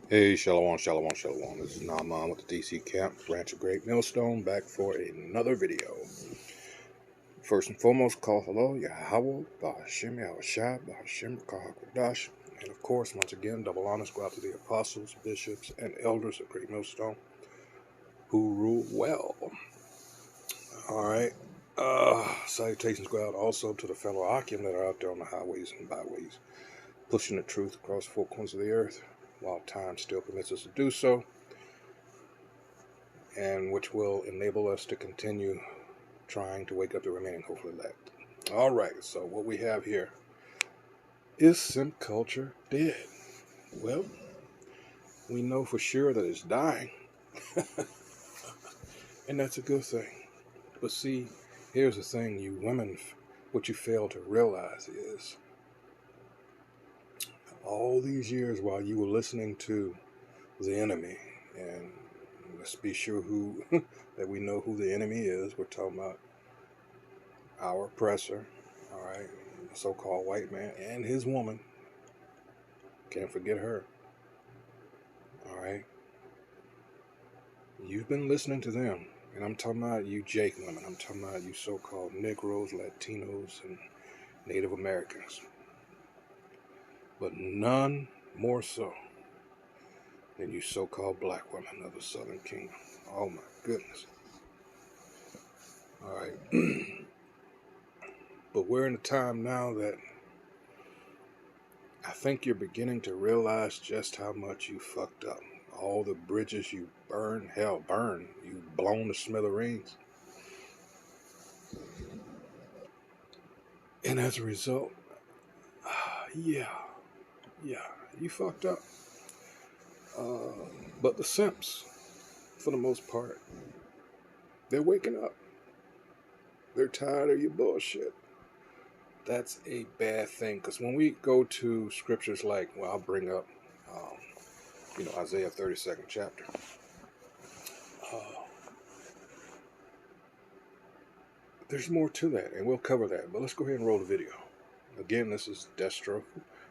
Hey, Shalom, Shalom, Shalom. This is Naaman with the DC Camp, Branch of Great Millstone, back for another video. First and foremost, call hello, Yahweh, Bahashem, Yahushua, Bahashem, Kahakwadash. And of course, once again, double honors go out to the apostles, bishops, and elders of Great Millstone who rule well. Alright. Salutations go out also to the fellow Akim that are out there on the highways and byways, pushing the truth across four corners of the earth, while time still permits us to do so, and which will enable us to continue trying to wake up the remaining hopefully elect. Alright, so what we have here is simp culture dead? Well, we know for sure that it's dying, and that's a good thing. But see, here's the thing, you women, what you fail to realize is all these years while you were listening to the enemy, and let's be sure who that we know who the enemy is. We're talking about our oppressor, all right, the so-called white man and his woman. Can't forget her. All right, you've been listening to them, and I'm talking about you Jake women. I'm talking about you so-called Negroes, Latinos, and Native Americans. But none more so than you so-called black women of the Southern Kingdom. Oh my goodness. All right. But we're in a time now that I think you're beginning to realize just how much you fucked up. All the bridges you burned, you've blown to smithereens. And as a result, yeah, you fucked up. But the simps, for the most part, they're waking up. They're tired of your bullshit. That's a bad thing, because when we go to scriptures like, well, I'll bring up, Isaiah 32nd chapter. There's more to that, and we'll cover that. But let's go ahead and roll the video. Again, this is Destro,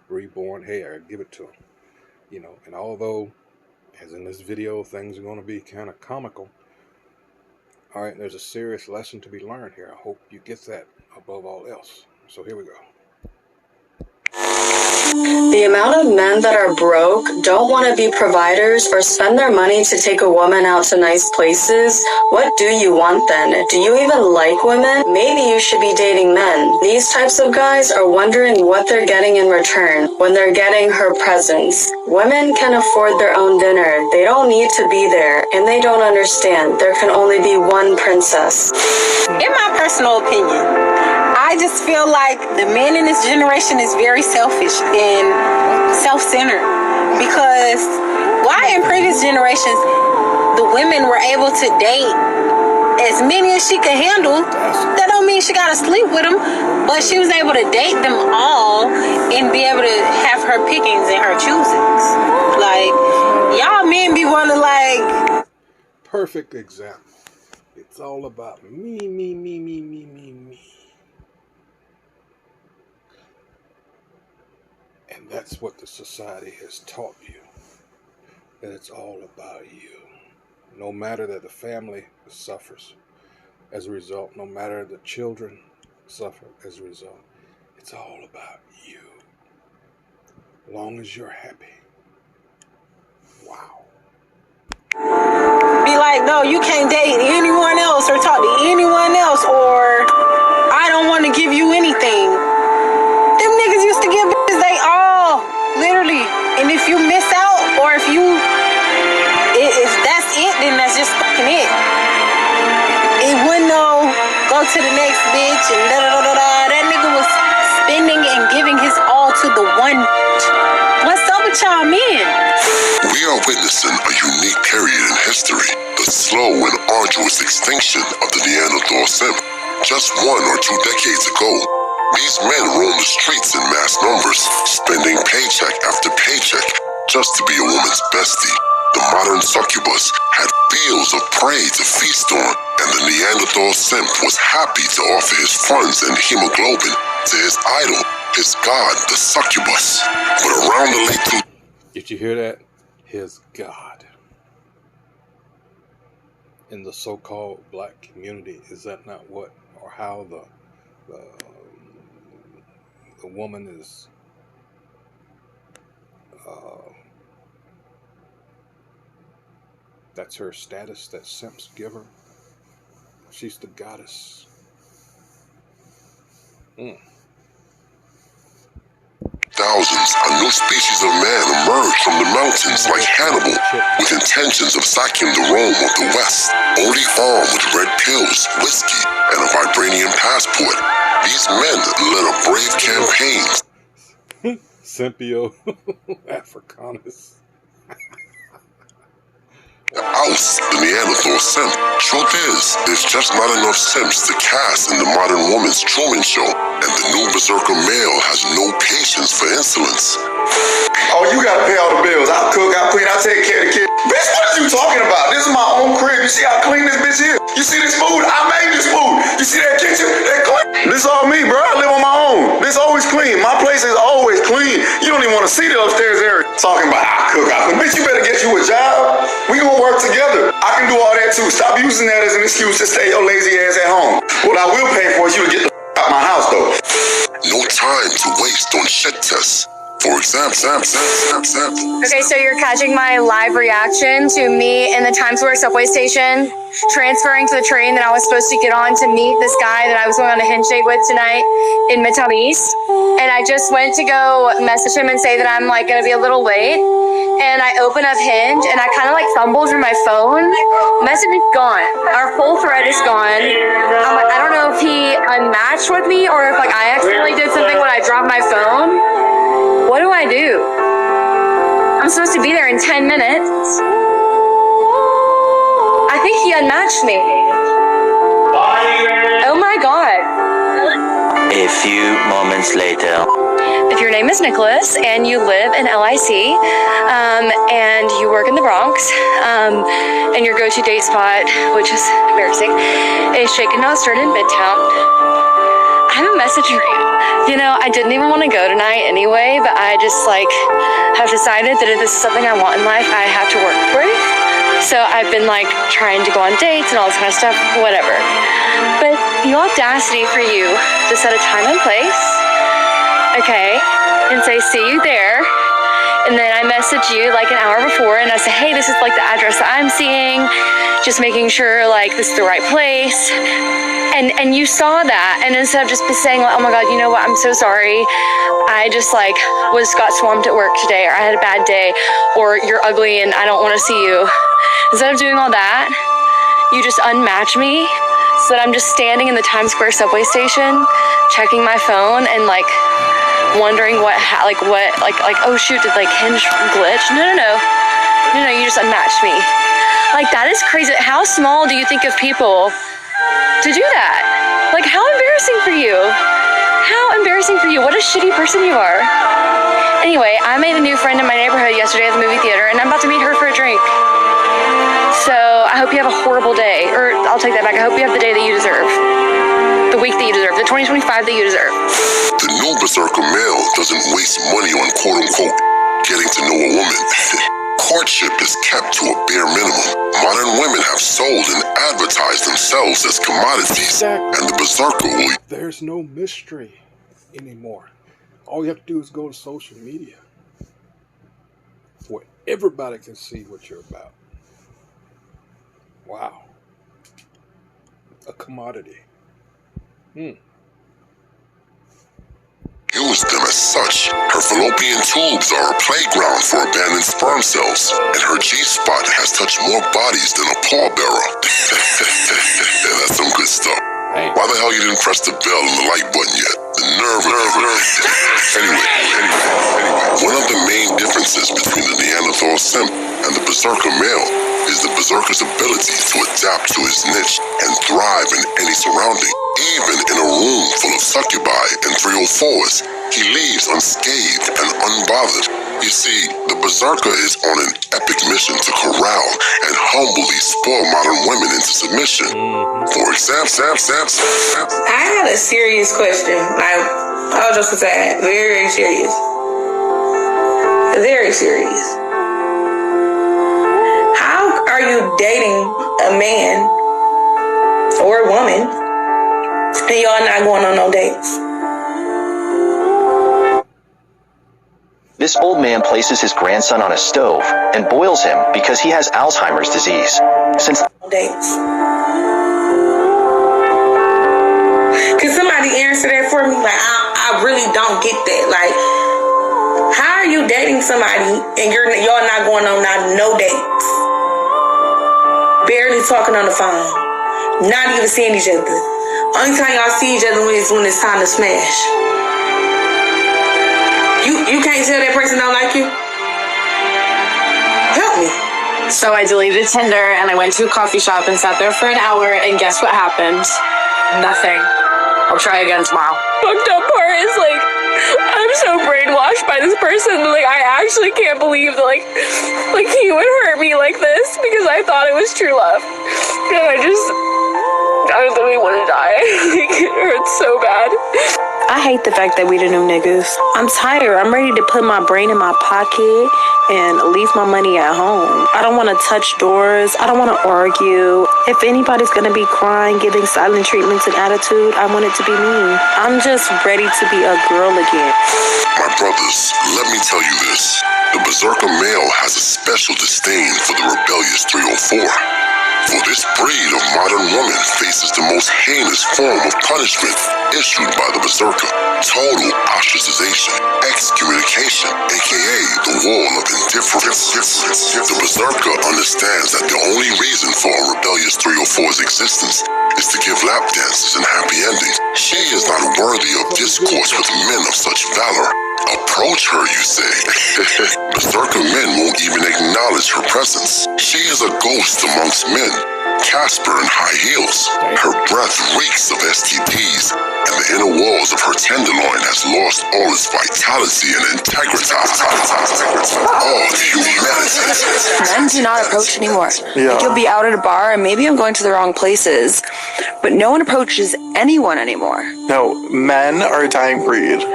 reborn. Hey, I give it to him. And although, as in this video, things are going to be kind of comical, all right, there's a serious lesson to be learned here. I hope you get that above all else. So here we go. The amount of men that are broke, don't want to be providers, or spend their money to take a woman out to nice places, what do you want then? Do you even like women? Maybe you should be dating men. These types of guys are wondering what they're getting in return when they're getting her presents. Women can afford their own dinner. They don't need to be there, and they don't understand there can only be one princess. In my personal opinion, I just feel like the men in this generation is very selfish and self-centered, because why in previous generations the women were able to date as many as she could handle, that don't mean she gotta sleep with them, but she was able to date them all and be able to have her pickings and her choosings. Like, y'all men be wanting like... Perfect example. It's all about me. And that's what the society has taught you, that it's all about you. No matter that the family suffers as a result, no matter the children suffer as a result, it's all about you. As long as you're happy. Wow. Be like, no, you can't date anyone else or talk to anyone else, or I don't want to give you anything. Them niggas used to give bitches they all, literally. And if you miss out, or if if that's it, then that's just fucking it. It wouldn't go to the next bitch and da-da-da-da-da. That nigga was spending and giving his all to the one. What's up with y'all men? We are witnessing a unique period in history, the slow and arduous extinction of the Neanderthal simp. Just 1 or 2 decades ago, these men roamed the streets in mass numbers, spending paycheck after paycheck just to be a woman's bestie. The modern succubus had fields of prey to feast on, and the Neanderthal simp was happy to offer his funds and hemoglobin to his idol, his god, the succubus. But around the late... Did you hear that? his God. In the so-called black community, is that not what or how the woman is that's her status that Simps give her? She's the goddess. Thousands, a new species of man emerged from the mountains like Hannibal, with intentions of sacking the Rome of the West. Only armed with red pills, whiskey, and a vibranium passport, these men led a brave campaign. Simpio Africanus. Oust the Neanderthal simp. Truth is, there's just not enough simps to cast in the modern woman's Truman Show, and the new berserker male has no patience for insolence. Oh, you gotta pay all the bills. I'll cook, I'll clean, I'll take care of the kids. Bitch, what are you talking about? This is my own crib. You see how clean this bitch is? You see this food? I made this food. You see that kitchen? That clean. This all me, bro. I live on my own. This always clean. My place is always clean. You don't even want to see the upstairs area. Talking about I cook, I clean. Bitch, you better get you a job. We gonna work together. I can do all that too. Stop using that as an excuse to stay your lazy ass at home. What I will pay for is you to get the out my house though. No time to waste on shit tests. For example, Okay, so you're catching my live reaction to me in the Times Square subway station, transferring to the train that I was supposed to get on to meet this guy that I was going on a handshake with tonight in Midtown East. And I just went to go message him and say that I'm like gonna be a little late. And I open up Hinge and I kind of like fumble through my phone. Message is gone. Our full thread is gone. I'm like, I don't know if he unmatched with me or if like I accidentally did something when I dropped my phone. What do I do? I'm supposed to be there in 10 minutes. I think he unmatched me. Oh my God. A few moments later. If your name is Nicholas and you live in LIC and you work in the Bronx and your go-to date spot, which is embarrassing, is Shaken Not Stirred in Midtown, I have a message for you. You know, I didn't even want to go tonight anyway, but I just like have decided that if this is something I want in life, I have to work for it. So I've been like trying to go on dates and all this kind of stuff, whatever. But the audacity for you to set a time and place, okay, and say, see you there. And then I message you like an hour before and I say, hey, this is like the address that I'm seeing, just making sure like this is the right place. And you saw that, and instead of just saying like, oh my God, you know what, I'm so sorry, I just like got swamped at work today, or I had a bad day, or you're ugly and I don't want to see you. Instead of doing all that, you just unmatch me so that I'm just standing in the Times Square subway station, checking my phone and like wondering oh shoot, did like Hinge glitch? No, you just unmatched me. Like that is crazy. How small do you think of people to do that? Like how embarrassing for you. How embarrassing for you. What a shitty person you are. Anyway, I made a new friend in my neighborhood yesterday at the movie theater and I'm about to meet her for a drink. So I hope you have a horrible day. Or I'll take that back. I hope you have the day that you deserve. The week that you deserve. The 2025 that you deserve. The new berserker male doesn't waste money on quote-unquote getting to know a woman. Courtship is kept to a bare minimum. Modern women have sold and advertised themselves as commodities, and the berserker will... There's no mystery anymore. All you have to do is go to social media, where everybody can see what you're about. Wow. A commodity. Use them as such. Her fallopian tubes are a playground for abandoned sperm cells, and her G-spot has touched more bodies than a pallbearer. Yeah, that's some good stuff. Why the hell you didn't press the bell and the light button yet? The nerve. Anyway, one of the main differences between the Neanderthal simp and the berserker male is the berserker's ability to adapt to his niche and thrive in any surrounding. Even in a room full of succubi and 304s, he leaves unscathed and unbothered. You see, the berserker is on an epic mission to corral and humbly spoil modern women into submission. For example, I had a serious question. I'll just say, very serious. Very serious. dating a man or a woman and y'all not going on no dates? This old man places his grandson on a stove and boils him because he has Alzheimer's disease. Since dates. Can somebody answer that for me? Like, I really don't get that. Like, how are you dating somebody and y'all not going on no dates? Barely talking on the phone. Not even seeing each other. Only time y'all see each other is when it's time to smash. You can't tell that person don't like you? Help me. So I deleted Tinder and I went to a coffee shop and sat there for an hour, and guess what happened? Nothing. I'll try again tomorrow. Fucked up part is, like, I'm so brainwashed by this person. Like, I actually can't believe that, like he would hurt me like this because I thought it was true love. And I literally want to die. Like, it hurts so bad. I hate the fact that we the new niggas. I'm tired. I'm ready to put my brain in my pocket and leave my money at home. I don't want to touch doors. I don't want to argue. If anybody's going to be crying, giving silent treatments and attitude, I want it to be me. I'm just ready to be a girl again. My brothers, let me tell you this. The berserker male has a special disdain for the rebellious 304. For this breed of modern woman faces the most heinous form of punishment issued by the berserker. Total ostracization, excommunication, aka the wall of indifference. The berserker understands that the only reason for a rebellious 304's existence is to give lap dances and happy endings. She is not worthy of discourse with men of such valor. Approach her, you say. Berserker men won't even acknowledge her presence. She is a ghost amongst men. Casper in high heels. Her breath reeks of STDs, and the inner walls of her tenderloin has lost all its vitality and integrity. All humanity. Men do not approach anymore. Like, you'll be out at a bar and maybe I'm going to the wrong places, but no one approaches anyone anymore. No, men are a dying breed.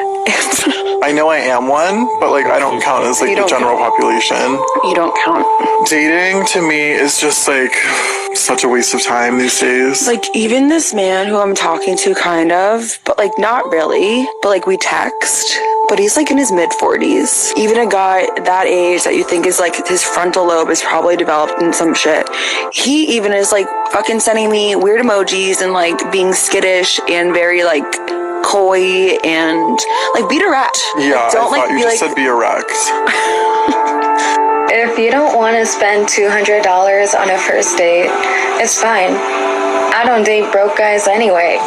I know I am one, but like I don't count as like the general population. You don't count. Dating to me is just like such a waste of time these days. Like, even this man who I'm talking to, kind of, but like not really, but like we text, but he's like in his mid-40s. Even a guy that age that you think is like his frontal lobe is probably developed in some shit. He even is like fucking sending me weird emojis and like being skittish and very like coy and like be direct. Yeah, like, don't I thought like you just said be erect. If you don't want to spend $200 on a first date, it's fine. I don't date broke guys anyway.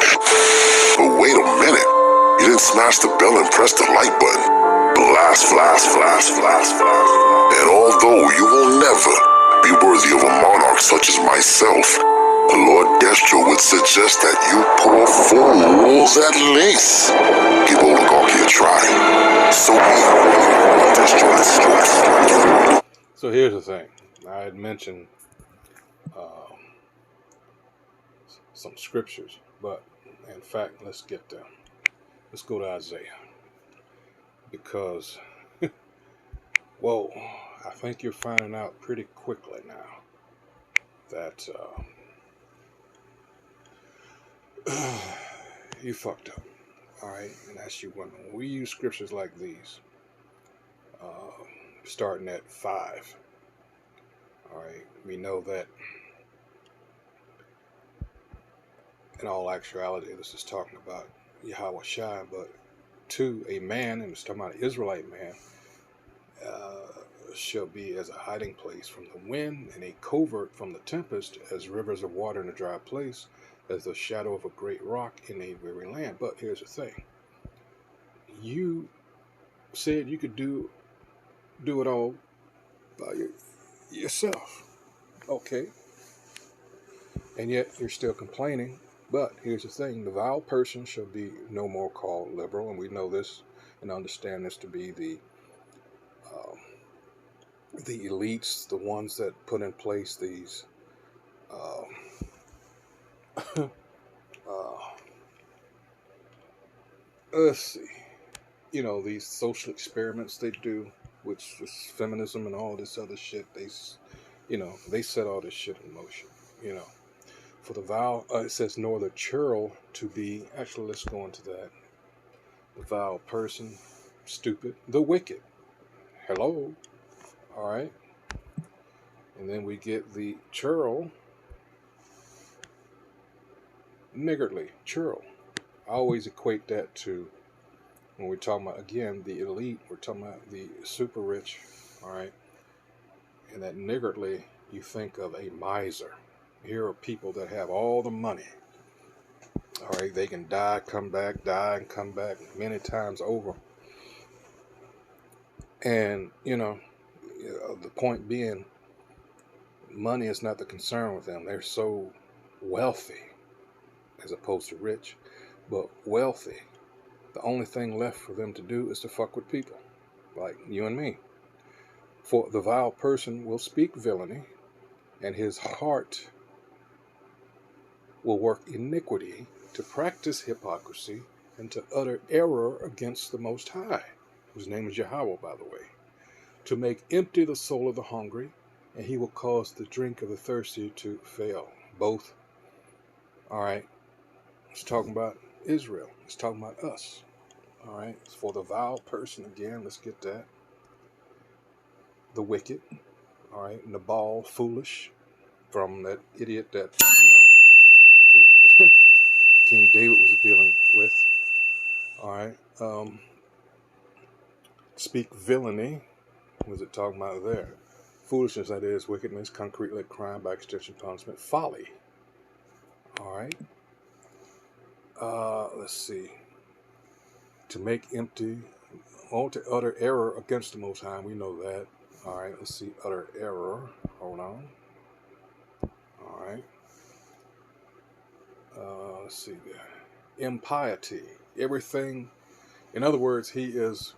But wait a minute. You didn't smash the bell and press the like button. Blast, flash, flash, flash, flash. And although you will never be worthy of a monarch such as myself, the Lord Destro would suggest that you poor fools at least give oligarchy a try. So So here's the thing. I had mentioned some scriptures, but in fact, let's get them. Let's go to Isaiah. Because, well, I think you're finding out pretty quickly now that you fucked up. All right, and that's you wondering. When we use scriptures like these, starting at 5. All right, we know that in all actuality, this is talking about Yahweh Shai, but to a man, and it's talking about an Israelite man, shall be as a hiding place from the wind and a covert from the tempest, as rivers of water in a dry place, as the shadow of a great rock in a weary land. But here's the thing. You said you could do it all by yourself. Okay. And yet you're still complaining. But here's the thing. The vile person shall be no more called liberal. And we know this and understand this to be the elites, the ones that put in place these let's see, these social experiments they do, which is feminism and all this other shit. they set all this shit in motion. For the vile, it says nor the churl to be. Actually, let's go into that. The vile person, stupid, the wicked. Hello, all right. And then we get the churl, niggardly, churl. I always equate that to, when we're talking about, again, the elite, we're talking about the super rich, all right? And that niggardly, you think of a miser. Here are people that have all the money, all right? They can die and come back many times over. And, the point being, money is not the concern with them. They're so wealthy, as opposed to rich, but wealthy. The only thing left for them to do is to fuck with people, like you and me. For the vile person will speak villainy, and his heart will work iniquity, to practice hypocrisy, and to utter error against the Most High, whose name is Yahweh, by the way, to make empty the soul of the hungry, and he will cause the drink of the thirsty to fail. Both, all right, it's talking about Israel. It's talking about us. All right, for the vile person, again, let's get that. The wicked, all right, Nabal, foolish, from that idiot that, King David was dealing with. All right, speak villainy. What was it talking about there? Foolishness, that is, wickedness, concretely crime, by extension, punishment, folly. All right. Let's see. To make empty, to utter error against the Most High. We know that. All right. Let's see. Utter error. Hold on. All right. Let's see there. Impiety. Everything. In other words, he is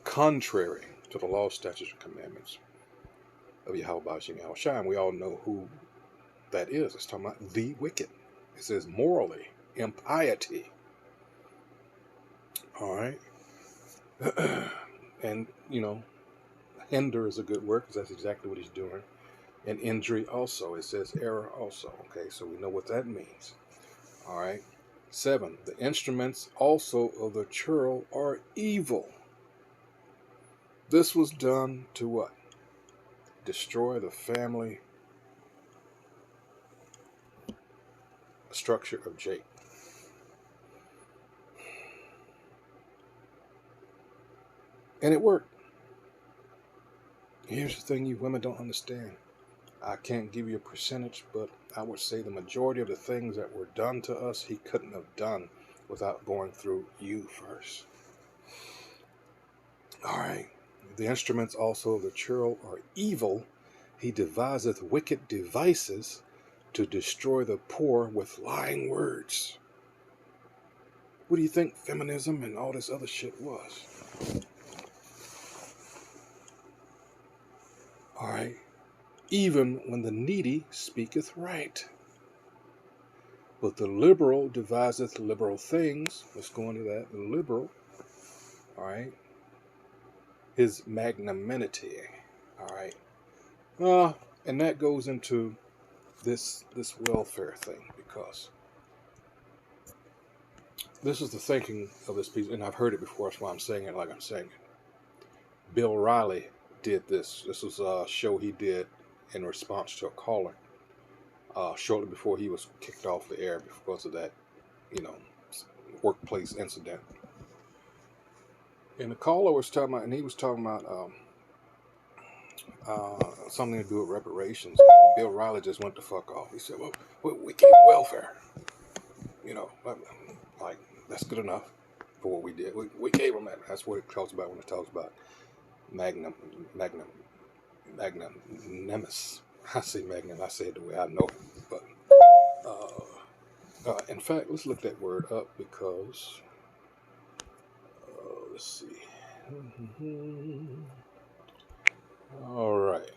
contrary to the law, statutes, and commandments of Yahweh Bashim Yahweh Shai. And we all know who that is. It's talking about the wicked. It says morally, impiety. All right. And, hinder is a good word, because that's exactly what he's doing. And injury also. It says error also. Okay, so we know what that means. All right. 7. The instruments also of the churl are evil. This was done to what? Destroy the family structure of Jacob. And it worked. Here's the thing you women don't understand. I can't give you a percentage, but I would say the majority of the things that were done to us, he couldn't have done without going through you first. All right. The instruments also of the churl are evil. He deviseth wicked devices to destroy the poor with lying words. What do you think feminism and all this other shit was? All right. Even when the needy speaketh right. But the liberal deviseth liberal things. Let's go into that. The liberal, all right, his magnanimity, all right. And that goes into this welfare thing, because this is the thinking of this piece, and I've heard it before, that's why I'm saying it like I'm saying it. Bill Riley did this. This was a show he did in response to a caller shortly before he was kicked off the air because of that, workplace incident. And the caller was talking about, and he was talking about something to do with reparations. Bill Riley just went the fuck off. He said, well, we gave welfare. Like, that's good enough for what we did. We gave them that. That's what it talks about when it talks about magnanimous. I say magnum, I say it the way I know it. But in fact, let's look that word up, because let's see. All right.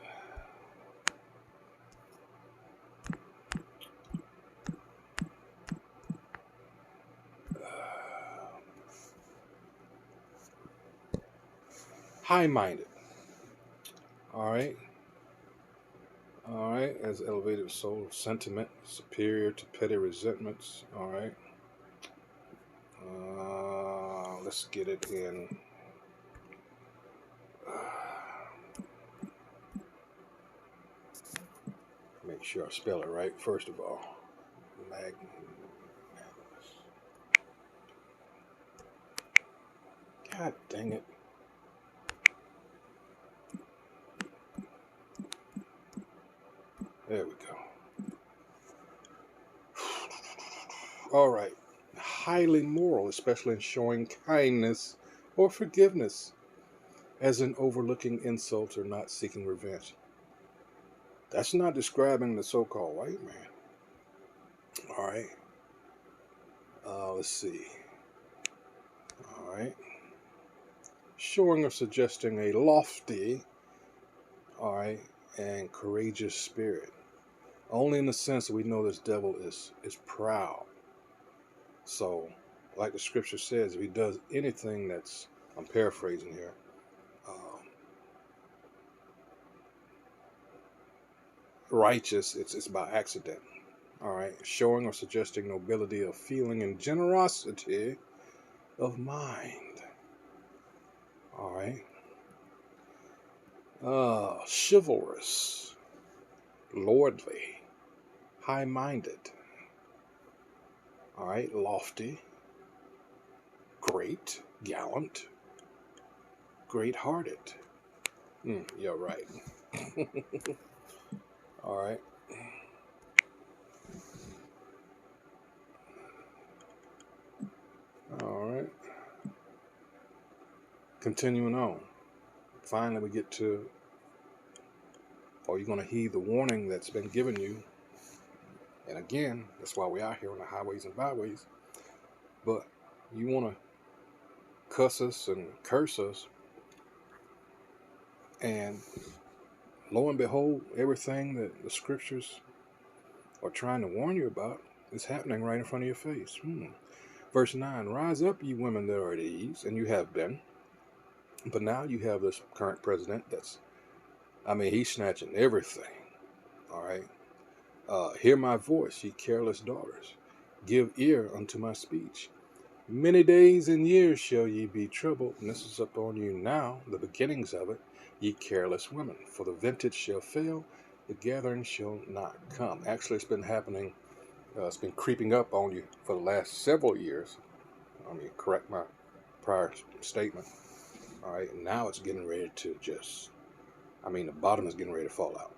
High-minded. All right. All right, as elevated soul sentiment, superior to petty resentments. All right. Let's get it in. Make sure I spell it right, first of all. Magnanimous. God dang it. There we go. All right. Highly moral, especially in showing kindness or forgiveness, as in overlooking insults or not seeking revenge. That's not describing the so-called white man. All right. Let's see. All right. Showing or suggesting a lofty, all right, and courageous spirit. Only in the sense that we know this devil is proud. So, like the scripture says, if he does anything that's, I'm paraphrasing here, righteous, it's by accident. All right, showing or suggesting nobility of feeling and generosity of mind. All right, chivalrous, lordly, high-minded. All right, lofty, great, gallant, great-hearted. You're right. All right. All right. Continuing on. Finally, we get to, are you going to heed the warning that's been given you? And again, that's why we are here on the highways and byways. But you want to cuss us and curse us, and lo and behold, everything that the scriptures are trying to warn you about is happening right in front of your face. Verse 9, rise up, you women that are at ease, and you have been. But now you have this current president he's snatching everything. All right. Hear my voice, ye careless daughters. Give ear unto my speech. Many days and years shall ye be troubled, and this is upon you now, the beginnings of it, ye careless women. For the vintage shall fail, the gathering shall not come. Actually, it's been happening, it's been creeping up on you for the last several years. Correct my prior statement. All right, now it's getting ready to the bottom is getting ready to fall out.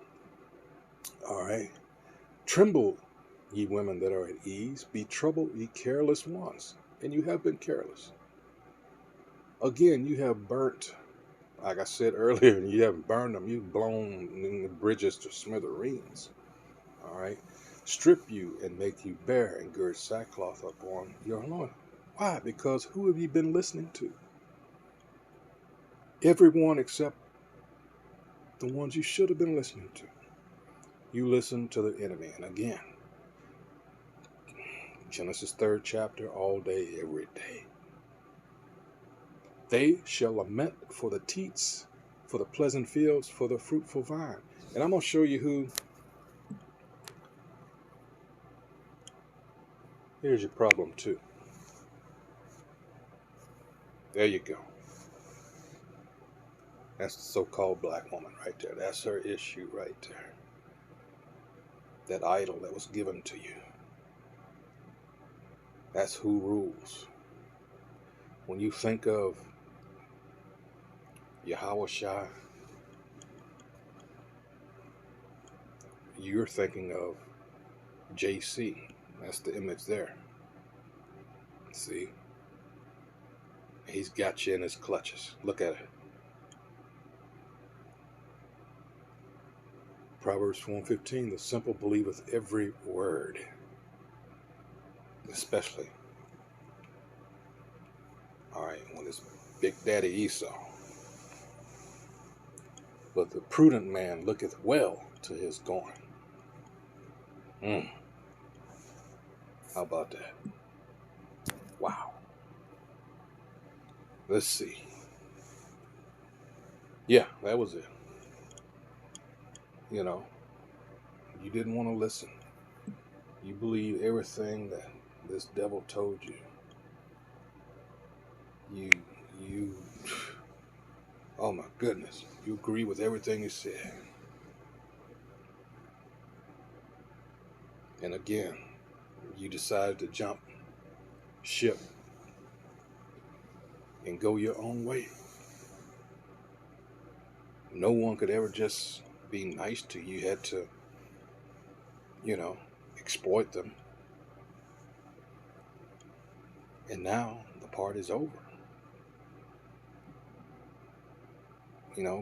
All right. Tremble, ye women that are at ease. Be troubled, ye careless ones. And you have been careless. Again, you have burnt, like I said earlier, you haven't burned them. You've blown the bridges to smithereens. All right. Strip you and make you bare and gird sackcloth upon your loin. Why? Because who have you been listening to? Everyone except the ones you should have been listening to. You listen to the enemy. And again, Genesis 3rd chapter, all day, every day. They shall lament for the teats, for the pleasant fields, for the fruitful vine. And I'm going to show you who. Here's your problem too. There you go. That's the so-called black woman right there. That's her issue right there. That idol that was given to you. That's who rules. When you think of Yahweh Shai, you're thinking of JC. That's the image there. See? He's got you in his clutches. Look at it. Proverbs 1:15, the simple believeth every word. Especially, all right, when it's Big Daddy Esau. But the prudent man looketh well to his going. How about that? Wow. Let's see. Yeah, that was it. You didn't want to listen. You believe everything that this devil told you. You, oh my goodness, you agree with everything he said. And again, you decided to jump ship and go your own way. No one could ever just be nice to you. You had to, exploit them. And now the party's over.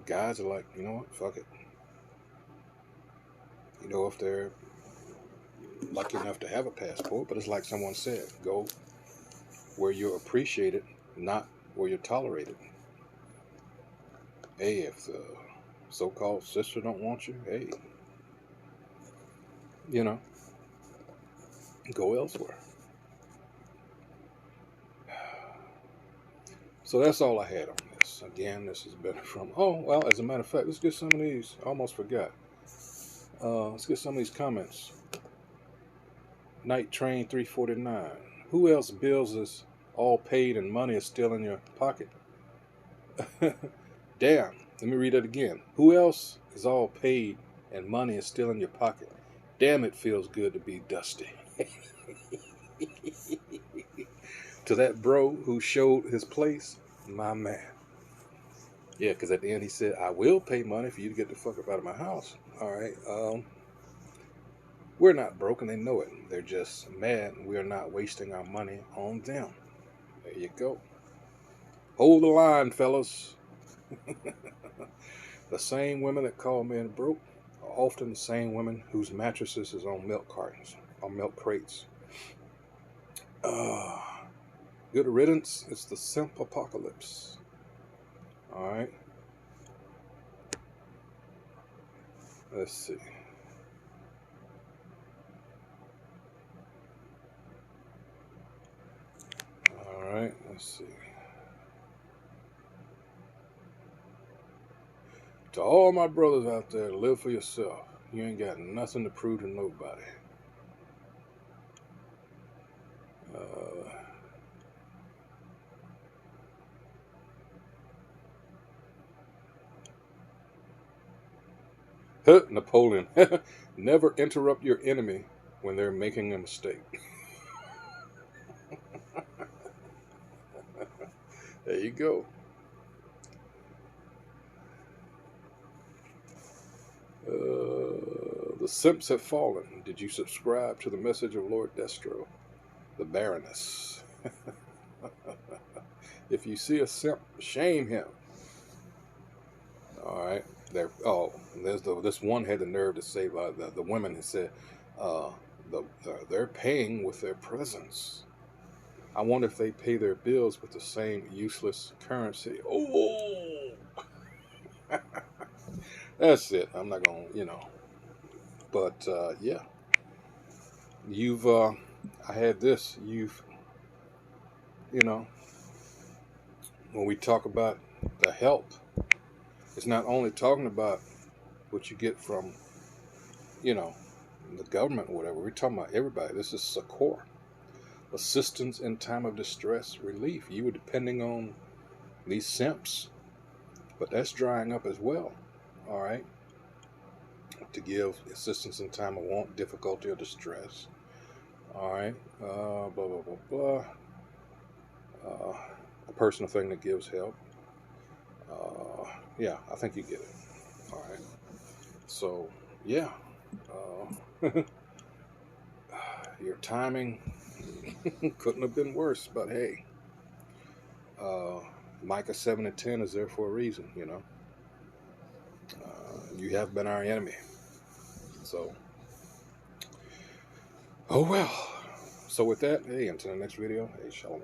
Guys are like, you know what, fuck it. If they're lucky enough to have a passport, but it's like someone said, go where you're appreciated, not where you're tolerated. Hey, if the so-called sister don't want you, hey, go elsewhere. So that's all I had on this. Again, this has been from, as a matter of fact, let's get some of these. I almost forgot. Let's get some of these comments. Night Train 349. Who else bills is all paid and money is still in your pocket? Damn. Let me read that again. Who else is all paid and money is still in your pocket? Damn, it feels good to be dusty. To that bro who showed his place, my man. Yeah, because at the end he said, I will pay money for you to get the fuck up out of my house. All right. We're not broke and they know it. They're just mad we're not wasting our money on them. There you go. Hold the line, fellas. The same women that call men broke are often the same women whose mattresses is on milk cartons, on milk crates. Good riddance. It's the simp apocalypse. All right. Let's see. All right. Let's see. To all my brothers out there, live for yourself. You ain't got nothing to prove to nobody. Napoleon. Never interrupt your enemy when they're making a mistake. There you go. The Simps have fallen. Did you subscribe to the message of Lord Destro, the Baroness? If you see a simp, shame him. All right. This one had the nerve to say, the women had said, they're paying with their presence. I wonder if they pay their bills with the same useless currency. Oh, that's it. I'm not going to, But, yeah. I had this. When we talk about the help, it's not only talking about what you get from, the government or whatever. We're talking about everybody. This is SACOR. Assistance in time of distress relief. You were depending on these simps, but that's drying up as well. All right. To give assistance in time of want, difficulty, or distress. All right. Blah, blah, blah, blah. A personal thing that gives help. Yeah, I think you get it. All right. So, yeah. Your timing couldn't have been worse, but hey. Micah 7:10 is there for a reason, you have been our enemy. So, oh well. So with that, hey, until the next video, hey, shalom.